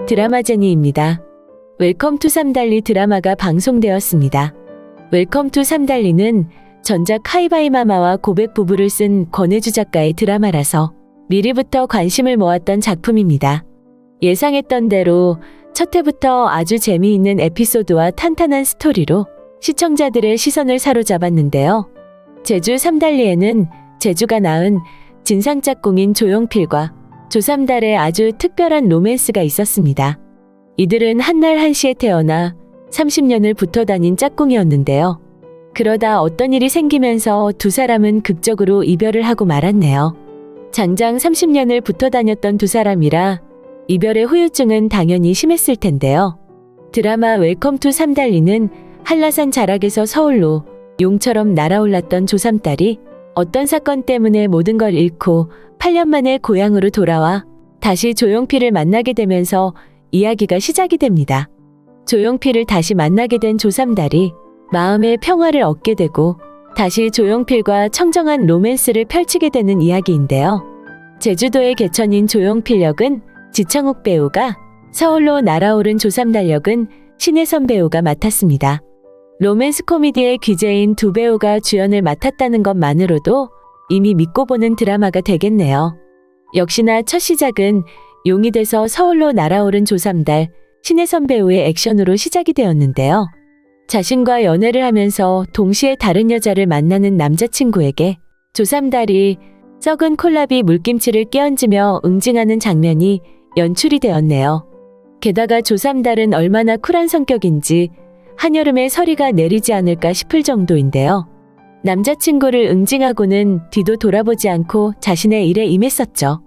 드라마 제니입니다. 웰컴 투 삼달리 드라마가 방송되었습니다. 웰컴 투 삼달리는 전작 하이바이마마와 고백 부부를 쓴 권혜주 작가의 드라마라서 미리부터 관심을 모았던 작품입니다. 예상했던 대로 첫 회부터 아주 재미있는 에피소드와 탄탄한 스토리로 시청자들의 시선을 사로잡았는데요. 제주 삼달리에는 제주가 낳은 진상짝꿍인 조용필과 조삼달의 아주 특별한 로맨스가 있었습니다. 이들은 한날 한시에 태어나 30년을 붙어 다닌 짝꿍이었는데요. 그러다 어떤 일이 생기면서 두 사람은 극적으로 이별을 하고 말았네요. 장장 30년을 붙어 다녔던 두 사람이라 이별의 후유증은 당연히 심했을 텐데요. 드라마 웰컴 투 삼달리는 한라산 자락에서 서울로 용처럼 날아올랐던 조삼달이 어떤 사건 때문에 모든 걸 잃고 8년 만에 고향으로 돌아와 다시 조용필을 만나게 되면서 이야기가 시작이 됩니다. 조용필을 다시 만나게 된 조삼달이 마음의 평화를 얻게 되고 다시 조용필과 청정한 로맨스를 펼치게 되는 이야기인데요. 제주도의 개천인 조용필 역은 지창욱 배우가, 서울로 날아오른 조삼달 역은 신혜선 배우가 맡았습니다. 로맨스 코미디의 귀재인 두 배우가 주연을 맡았다는 것만으로도 이미 믿고 보는 드라마가 되겠네요. 역시나 첫 시작은 용이 돼서 서울로 날아오른 조삼달, 신혜선 배우의 액션으로 시작이 되었는데요. 자신과 연애를 하면서 동시에 다른 여자를 만나는 남자친구에게 조삼달이 썩은 콜라비 물김치를 끼얹으며 응징하는 장면이 연출이 되었네요. 게다가 조삼달은 얼마나 쿨한 성격인지 한여름에 서리가 내리지 않을까 싶을 정도인데요. 남자친구를 응징하고는 뒤도 돌아보지 않고 자신의 일에 임했었죠.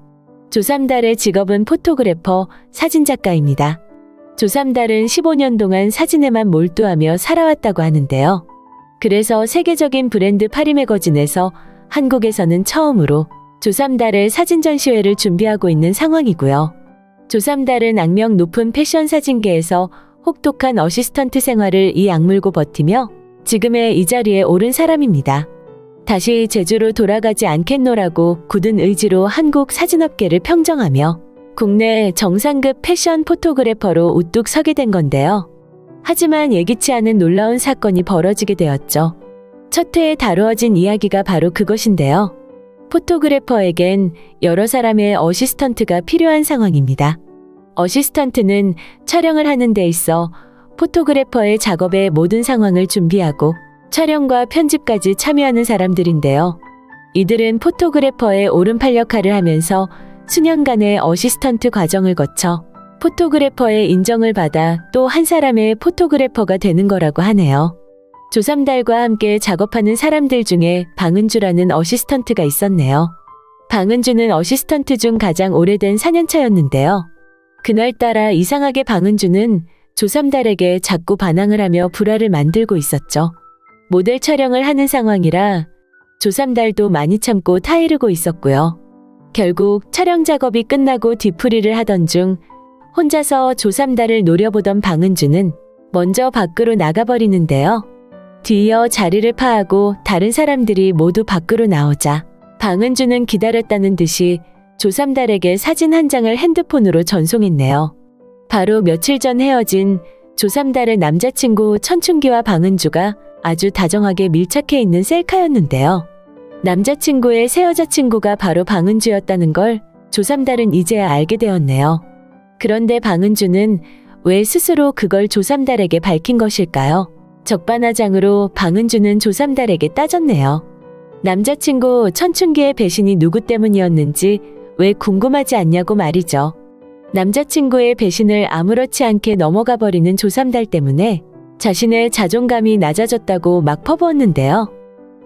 조삼달의 직업은 포토그래퍼, 사진작가입니다. 조삼달은 15년 동안 사진에만 몰두하며 살아왔다고 하는데요. 그래서 세계적인 브랜드 파리 매거진에서 한국에서는 처음으로 조삼달의 사진 전시회를 준비하고 있는 상황이고요. 조삼달은 악명 높은 패션 사진계에서 혹독한 어시스턴트 생활을 이 악물고 버티며 지금의 이 자리에 오른 사람입니다. 다시 제주로 돌아가지 않겠노라고 굳은 의지로 한국 사진업계를 평정하며 국내 정상급 패션 포토그래퍼로 우뚝 서게 된 건데요. 하지만 예기치 않은 놀라운 사건이 벌어지게 되었죠. 첫 회에 다루어진 이야기가 바로 그것인데요. 포토그래퍼에겐 여러 사람의 어시스턴트가 필요한 상황입니다. 어시스턴트는 촬영을 하는 데 있어 포토그래퍼의 작업의 모든 상황을 준비하고 촬영과 편집까지 참여하는 사람들인데요. 이들은 포토그래퍼의 오른팔 역할을 하면서 수년간의 어시스턴트 과정을 거쳐 포토그래퍼의 인정을 받아 또 한 사람의 포토그래퍼가 되는 거라고 하네요. 조삼달과 함께 작업하는 사람들 중에 방은주라는 어시스턴트가 있었네요. 방은주는 어시스턴트 중 가장 오래된 4년차였는데요. 그날따라 이상하게 방은주는 조삼달에게 자꾸 반항을 하며 불화를 만들고 있었죠. 모델 촬영을 하는 상황이라 조삼달도 많이 참고 타이르고 있었고요. 결국 촬영 작업이 끝나고 뒤풀이를 하던 중 혼자서 조삼달을 노려보던 방은주는 먼저 밖으로 나가버리는데요. 뒤이어 자리를 파하고 다른 사람들이 모두 밖으로 나오자 방은주는 기다렸다는 듯이 조삼달에게 사진 한 장을 핸드폰으로 전송했네요. 바로 며칠 전 헤어진 조삼달의 남자친구 천춘기와 방은주가 아주 다정하게 밀착해 있는 셀카였는데요. 남자친구의 새 여자친구가 바로 방은주였다는 걸 조삼달은 이제야 알게 되었네요. 그런데 방은주는 왜 스스로 그걸 조삼달에게 밝힌 것일까요? 적반하장으로 방은주는 조삼달에게 따졌네요. 남자친구 천춘기의 배신이 누구 때문이었는지 왜 궁금하지 않냐고 말이죠. 남자친구의 배신을 아무렇지 않게 넘어가 버리는 조삼달 때문에 자신의 자존감이 낮아졌다고 막 퍼부었는데요.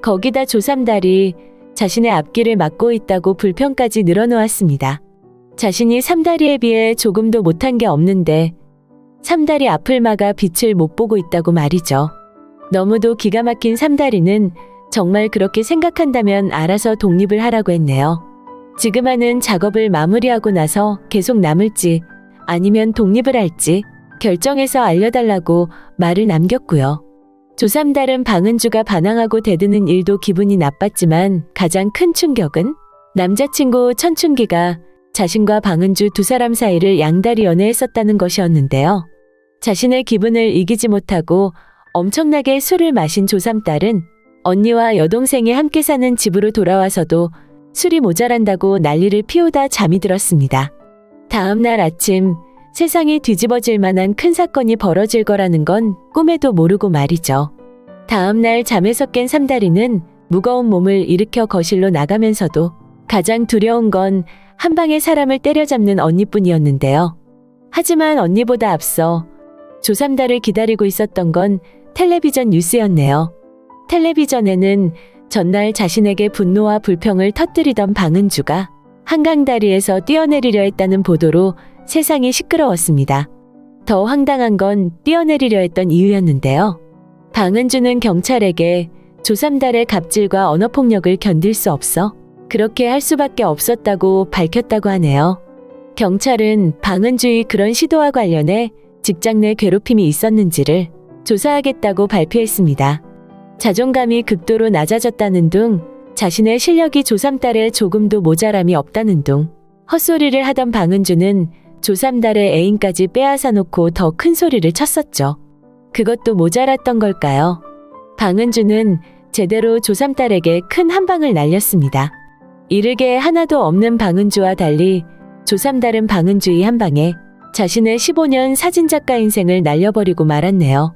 거기다 조삼달이 자신의 앞길을 막고 있다고 불평까지 늘어놓았습니다. 자신이 삼달이에 비해 조금도 못한 게 없는데 삼달이 앞을 막아 빛을 못 보고 있다고 말이죠. 너무도 기가 막힌 삼달이는 정말 그렇게 생각한다면 알아서 독립을 하라고 했네요. 지금 하는 작업을 마무리하고 나서 계속 남을지 아니면 독립을 할지 결정해서 알려달라고 말을 남겼고요. 조삼달은 방은주가 반항하고 대드는 일도 기분이 나빴지만 가장 큰 충격은 남자친구 천춘기가 자신과 방은주 두 사람 사이를 양다리 연애했었다는 것이었는데요. 자신의 기분을 이기지 못하고 엄청나게 술을 마신 조삼딸은 언니와 여동생이 함께 사는 집으로 돌아와서도 술이 모자란다고 난리를 피우다 잠이 들었습니다. 다음 날 아침 세상이 뒤집어질 만한 큰 사건이 벌어질 거라는 건 꿈에도 모르고 말이죠. 다음 날 잠에서 깬 삼다리는 무거운 몸을 일으켜 거실로 나가면서도 가장 두려운 건 한 방에 사람을 때려잡는 언니뿐이었는데요. 하지만 언니보다 앞서 조삼달을 기다리고 있었던 건 텔레비전 뉴스였네요. 텔레비전에는 전날 자신에게 분노와 불평을 터뜨리던 방은주가 한강다리에서 뛰어내리려 했다는 보도로 세상이 시끄러웠습니다. 더 황당한 건 뛰어내리려 했던 이유였는데요. 방은주는 경찰에게 조삼달의 갑질과 언어폭력을 견딜 수 없어 그렇게 할 수밖에 없었다고 밝혔다고 하네요. 경찰은 방은주의 그런 시도와 관련해 직장 내 괴롭힘이 있었는지를 조사하겠다고 발표했습니다. 자존감이 극도로 낮아졌다는 둥, 자신의 실력이 조삼달에 조금도 모자람이 없다는 둥, 헛소리를 하던 방은주는 조삼달의 애인까지 빼앗아 놓고 더 큰 소리를 쳤었죠. 그것도 모자랐던 걸까요? 방은주는 제대로 조삼달에게 큰 한 방을 날렸습니다. 이를 게 하나도 없는 방은주와 달리 조삼달은 방은주의 한 방에 자신의 15년 사진작가 인생을 날려버리고 말았네요.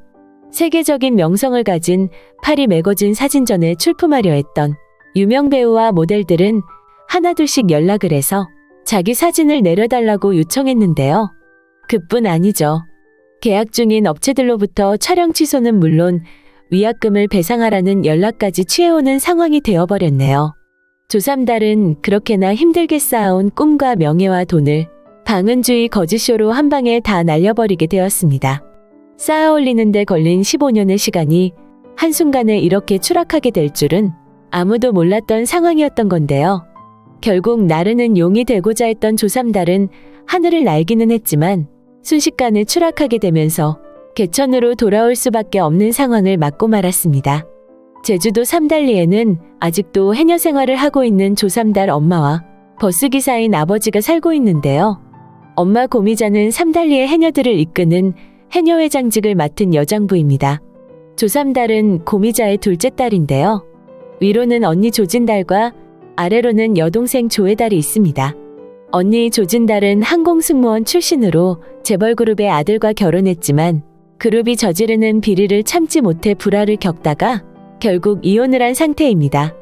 세계적인 명성을 가진 파리 매거진 사진전에 출품하려 했던 유명 배우와 모델들은 하나둘씩 연락을 해서 자기 사진을 내려달라고 요청했는데요. 그뿐 아니죠. 계약 중인 업체들로부터 촬영 취소는 물론 위약금을 배상하라는 연락까지 취해오는 상황이 되어버렸네요. 조삼달은 그렇게나 힘들게 쌓아온 꿈과 명예와 돈을 방은주의 거짓쇼로 한 방에 다 날려버리게 되었습니다. 쌓아 올리는 데 걸린 15년의 시간이 한순간에 이렇게 추락하게 될 줄은 아무도 몰랐던 상황이었던 건데요. 결국 나르는 용이 되고자 했던 조삼달은 하늘을 날기는 했지만 순식간에 추락하게 되면서 개천으로 돌아올 수밖에 없는 상황을 맞고 말았습니다. 제주도 삼달리에는 아직도 해녀 생활을 하고 있는 조삼달 엄마와 버스기사인 아버지가 살고 있는데요. 엄마 고미자는 삼달리의 해녀들을 이끄는 해녀회장직을 맡은 여장부입니다. 조삼달은 고미자의 둘째 딸인데요. 위로는 언니 조진달과 아래로는 여동생 조혜달이 있습니다. 언니 조진달은 항공승무원 출신으로 재벌그룹의 아들과 결혼했지만 그룹이 저지르는 비리를 참지 못해 불화를 겪다가 결국 이혼을 한 상태입니다.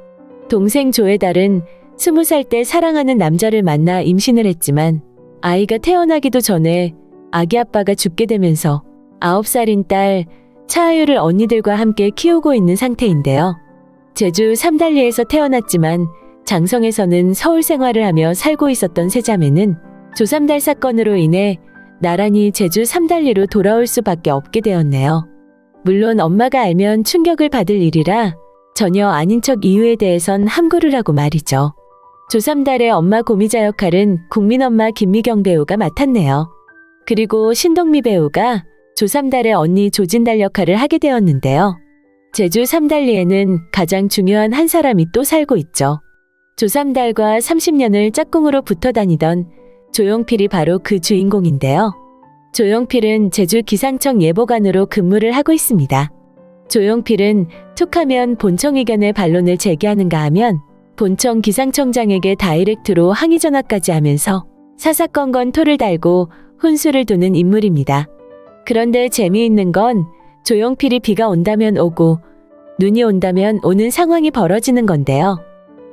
동생 조혜달은 20살 때 사랑하는 남자를 만나 임신을 했지만 아이가 태어나기도 전에 아기 아빠가 죽게 되면서 9살인 딸 차하유를 언니들과 함께 키우고 있는 상태인데요. 제주 삼달리에서 태어났지만 장성에서는 서울 생활을 하며 살고 있었던 세자매는 조삼달 사건으로 인해 나란히 제주 삼달리로 돌아올 수밖에 없게 되었네요. 물론 엄마가 알면 충격을 받을 일이라 전혀 아닌 척 이유에 대해선 함구를 하고 말이죠. 조삼달의 엄마 고미자 역할은 국민엄마 김미경 배우가 맡았네요. 그리고 신동미 배우가 조삼달의 언니 조진달 역할을 하게 되었는데요. 제주 삼달리에는 가장 중요한 한 사람이 또 살고 있죠. 조삼달과 30년을 짝꿍으로 붙어 다니던 조용필이 바로 그 주인공인데요. 조용필은 제주 기상청 예보관으로 근무를 하고 있습니다. 조용필은 툭하면 본청 의견에 반론을 제기하는가 하면 본청 기상청장에게 다이렉트로 항의 전화까지 하면서 사사건건 토를 달고 훈수를 두는 인물입니다. 그런데 재미있는 건 조용필이 비가 온다면 오고 눈이 온다면 오는 상황이 벌어지는 건데요.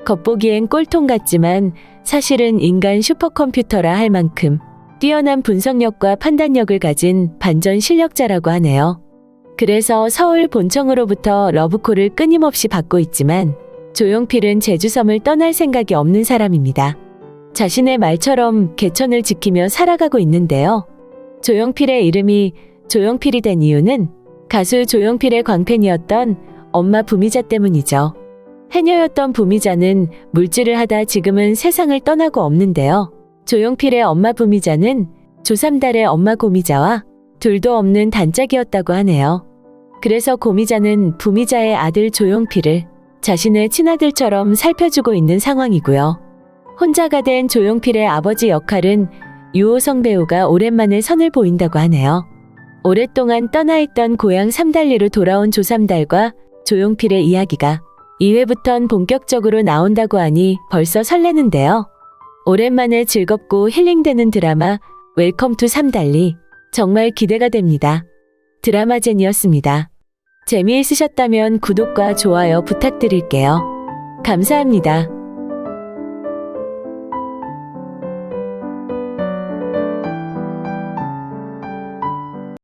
겉보기엔 꼴통 같지만 사실은 인간 슈퍼컴퓨터라 할 만큼 뛰어난 분석력과 판단력을 가진 반전 실력자라고 하네요. 그래서 서울 본청으로부터 러브콜을 끊임없이 받고 있지만 조용필은 제주섬을 떠날 생각이 없는 사람입니다. 자신의 말처럼 개천을 지키며 살아가고 있는데요. 조용필의 이름이 조용필이 된 이유는 가수 조용필의 광팬이었던 엄마 부미자 때문이죠. 해녀였던 부미자는 물질을 하다 지금은 세상을 떠나고 없는데요. 조용필의 엄마 부미자는 조삼달의 엄마 고미자와 둘도 없는 단짝이었다고 하네요. 그래서 고미자는 부미자의 아들 조용필을 자신의 친아들처럼 살펴주고 있는 상황이고요. 혼자가 된 조용필의 아버지 역할은 유호성 배우가 오랜만에 선을 보인다고 하네요. 오랫동안 떠나있던 고향 삼달리로 돌아온 조삼달과 조용필의 이야기가 2회부턴 본격적으로 나온다고 하니 벌써 설레는데요. 오랜만에 즐겁고 힐링되는 드라마 웰컴 투 삼달리, 정말 기대가 됩니다. 드라마젠이었습니다. 재미있으셨다면 구독과 좋아요 부탁드릴게요. 감사합니다.